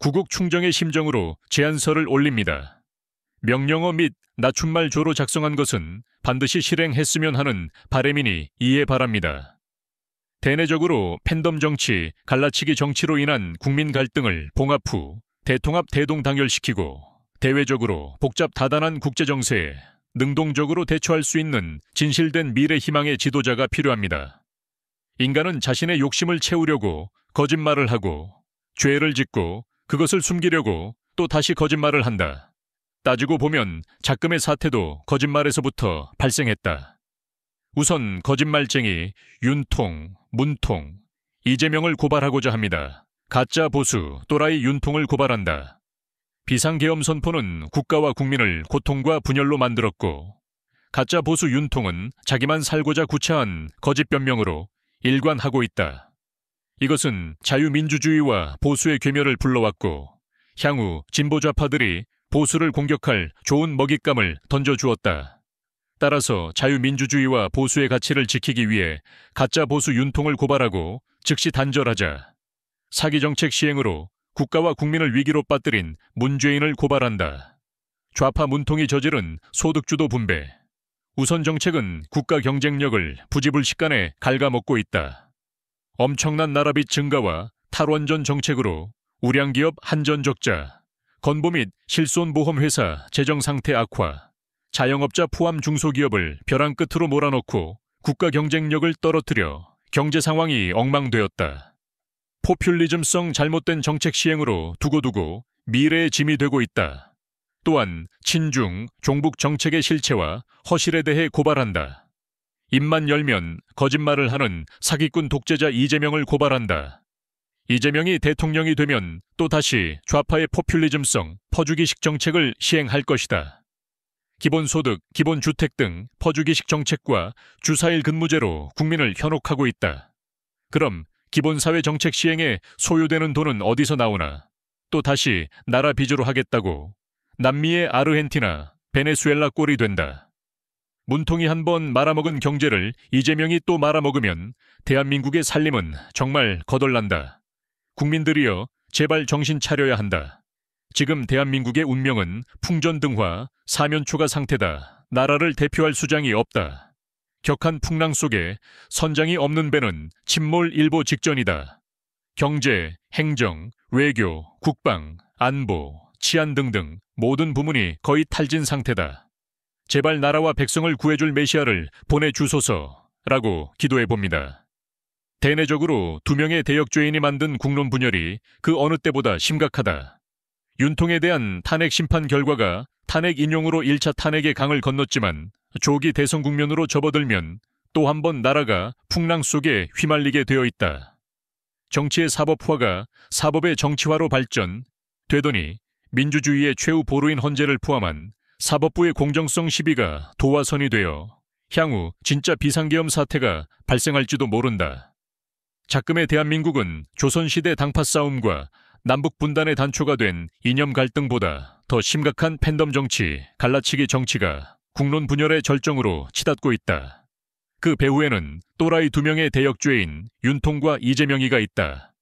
구국 충정의 심정으로 제안서를 올립니다. 명령어 및 낮춤말 조로 작성한 것은 반드시 실행했으면 하는 바람이니 이해 바랍니다. 대내적으로 팬덤 정치, 갈라치기 정치로 인한 국민 갈등을 봉합 후 대통합 대동단결시키고 대외적으로 복잡 다단한 국제정세에 능동적으로 대처할 수 있는 진실된 미래 희망의 지도자가 필요합니다. 인간은 자신의 욕심을 채우려고 거짓말을 하고 죄를 짓고 그것을 숨기려고 또 다시 거짓말을 한다. 따지고 보면 작금의 사태도 거짓말에서부터 발생했다. 우선 거짓말쟁이 윤통, 문통, 이재명을 고발하고자 합니다. 가짜 보수, 또라이 윤통을 고발한다. 비상계엄 선포는 국가와 국민을 고통과 분열로 만들었고 가짜 보수 윤통은 자기만 살고자 구차한 거짓 변명으로 일관하고 있다. 이것은 자유민주주의와 보수의 괴멸을 불러왔고 향후 진보좌파들이 보수를 공격할 좋은 먹잇감을 던져주었다. 따라서 자유민주주의와 보수의 가치를 지키기 위해 가짜 보수 윤통을 고발하고 즉시 단절하자. 사기정책 시행으로 국가와 국민을 위기로 빠뜨린 문죄인을 고발한다. 좌파 문통이 저지른 소득주도 분배. 우선 정책은 국가 경쟁력을 부지불식간에 갉아먹고 있다. 엄청난 나라빚 증가와 탈원전 정책으로 우량기업 한전적자, 건보 및 실손보험회사 재정상태 악화, 자영업자 포함 중소기업을 벼랑 끝으로 몰아넣고 국가 경쟁력을 떨어뜨려 경제 상황이 엉망되었다. 포퓰리즘성 잘못된 정책 시행으로 두고두고 미래의 짐이 되고 있다. 또한 친중, 종북 정책의 실체와 허실에 대해 고발한다. 입만 열면 거짓말을 하는 사기꾼 독재자 이재명을 고발한다. 이재명이 대통령이 되면 또다시 좌파의 포퓰리즘성, 퍼주기식 정책을 시행할 것이다. 기본소득, 기본주택 등 퍼주기식 정책과 주사일 근무제로 국민을 현혹하고 있다. 그럼 기본사회 정책 시행에 소요되는 돈은 어디서 나오나? 또 다시 나라 빚으로 하겠다고 남미의 아르헨티나, 베네수엘라 꼴이 된다. 문통이 한번 말아먹은 경제를 이재명이 또 말아먹으면 대한민국의 살림은 정말 거덜난다. 국민들이여 제발 정신 차려야 한다. 지금 대한민국의 운명은 풍전등화, 사면초가 상태다. 나라를 대표할 수장이 없다. 격한 풍랑 속에 선장이 없는 배는 침몰일보 직전이다. 경제, 행정, 외교, 국방, 안보, 치안 등등 모든 부문이 거의 탈진 상태다. 제발 나라와 백성을 구해줄 메시아를 보내주소서라고 기도해봅니다. 대내적으로 2명의 대역죄인이 만든 국론 분열이 그 어느 때보다 심각하다. 윤통에 대한 탄핵 심판 결과가 탄핵 인용으로 1차 탄핵의 강을 건넜지만 조기 대선 국면으로 접어들면 또 한 번 나라가 풍랑 속에 휘말리게 되어 있다. 정치의 사법화가 사법의 정치화로 발전되더니 민주주의의 최후 보루인 헌재를 포함한 사법부의 공정성 시비가 도화선이 되어 향후 진짜 비상계엄 사태가 발생할지도 모른다. 작금의 대한민국은 조선시대 당파 싸움과 남북 분단의 단초가 된 이념 갈등보다 더 심각한 팬덤 정치, 갈라치기 정치가 국론 분열의 절정으로 치닫고 있다. 그 배후에는 또라이 2명의 대역죄인 윤통과 이재명이가 있다.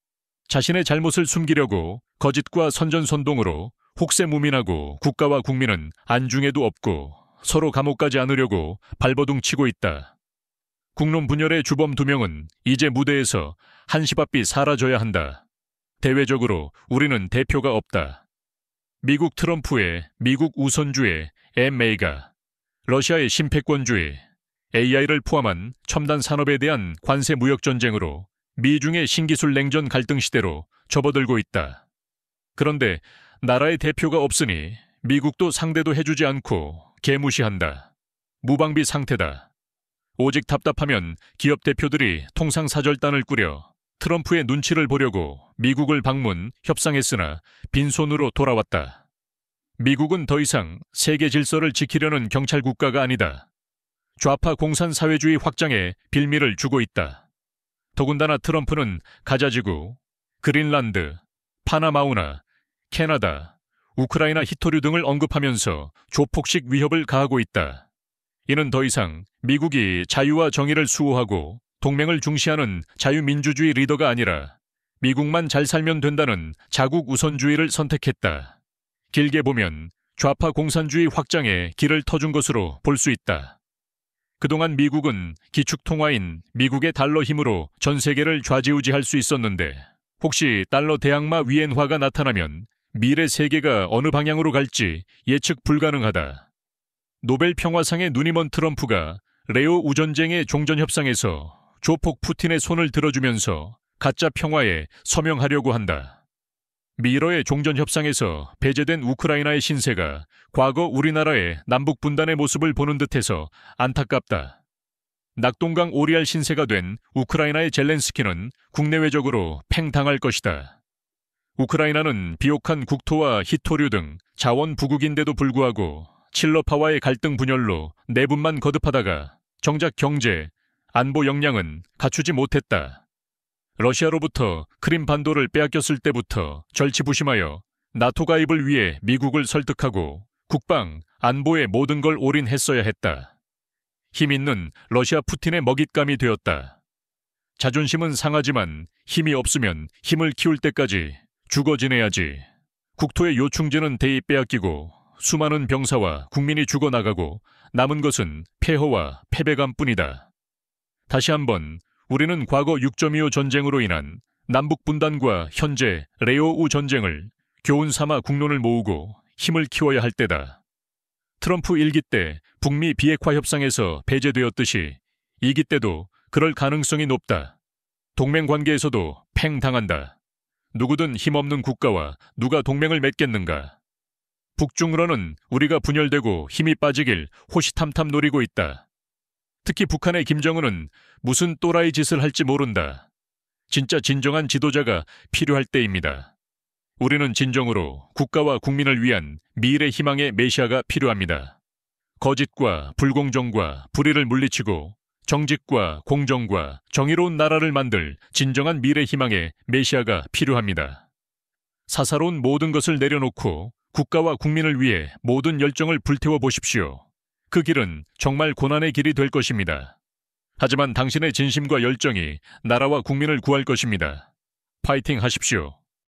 자신의 잘못을 숨기려고 거짓과 선전선동으로 혹세무민하고 국가와 국민은 안중에도 없고 서로 감옥 가지 않으려고 발버둥 치고 있다. 국론 분열의 주범 2명은 이제 무대에서 한시바삐 사라져야 한다. 대외적으로 우리는 대표가 없다. 미국 트럼프의 미국 우선주의 MA가 러시아의 심패권주의 AI를 포함한 첨단 산업에 대한 관세 무역 전쟁으로 미중의 신기술 냉전 갈등 시대로 접어들고 있다. 그런데 나라의 대표가 없으니 미국도 상대도 해주지 않고 개무시한다. 무방비 상태다. 오직 답답하면 기업 대표들이 통상사절단을 꾸려 트럼프의 눈치를 보려고 미국을 방문, 협상했으나 빈손으로 돌아왔다. 미국은 더 이상 세계 질서를 지키려는 경찰 국가가 아니다. 좌파 공산사회주의 확장에 빌미를 주고 있다. 더군다나 트럼프는 가자지구, 그린란드, 파나마우나, 캐나다, 우크라이나 히토류 등을 언급하면서 조폭식 위협을 가하고 있다. 이는 더 이상 미국이 자유와 정의를 수호하고 동맹을 중시하는 자유민주주의 리더가 아니라 미국만 잘 살면 된다는 자국 우선주의를 선택했다. 길게 보면 좌파 공산주의 확장에 길을 터준 것으로 볼 수 있다. 그동안 미국은 기축통화인 미국의 달러 힘으로 전 세계를 좌지우지할 수 있었는데 혹시 달러 대항마 위엔화가 나타나면 미래 세계가 어느 방향으로 갈지 예측 불가능하다. 노벨 평화상의 눈이 먼 트럼프가 레오 우전쟁의 종전협상에서 조폭 푸틴의 손을 들어주면서 가짜 평화에 서명하려고 한다. 미러의 종전협상에서 배제된 우크라이나의 신세가 과거 우리나라의 남북 분단의 모습을 보는 듯해서 안타깝다. 낙동강 오리알 신세가 된 우크라이나의 젤렌스키는 국내외적으로 팽당할 것이다. 우크라이나는 비옥한 국토와 희토류 등 자원 부국인데도 불구하고 칠러파와의 갈등 분열로 내분만 거듭하다가 정작 경제, 안보 역량은 갖추지 못했다. 러시아로부터 크림반도를 빼앗겼을 때부터 절치부심하여 나토 가입을 위해 미국을 설득하고 국방, 안보에 모든 걸 올인했어야 했다. 힘 있는 러시아 푸틴의 먹잇감이 되었다. 자존심은 상하지만 힘이 없으면 힘을 키울 때까지 죽어 지내야지. 국토의 요충지는 대이 빼앗기고 수많은 병사와 국민이 죽어나가고 남은 것은 폐허와 패배감뿐이다. 다시 한번 우리는 과거 6.25 전쟁으로 인한 남북 분단과 현재 레오우 전쟁을 교훈 삼아 국론을 모으고 힘을 키워야 할 때다. 트럼프 1기 때 북미 비핵화 협상에서 배제되었듯이 2기 때도 그럴 가능성이 높다. 동맹 관계에서도 팽당한다. 누구든 힘없는 국가와 누가 동맹을 맺겠는가. 북중으로는 우리가 분열되고 힘이 빠지길 호시탐탐 노리고 있다. 특히 북한의 김정은은 무슨 또라이 짓을 할지 모른다. 진짜 진정한 지도자가 필요할 때입니다. 우리는 진정으로 국가와 국민을 위한 미래 희망의 메시아가 필요합니다. 거짓과 불공정과 불의를 물리치고 정직과 공정과 정의로운 나라를 만들 진정한 미래 희망의 메시아가 필요합니다. 사사로운 모든 것을 내려놓고 국가와 국민을 위해 모든 열정을 불태워 보십시오. 그 길은 정말 고난의 길이 될 것입니다. 하지만 당신의 진심과 열정이 나라와 국민을 구할 것입니다. 파이팅 하십시오.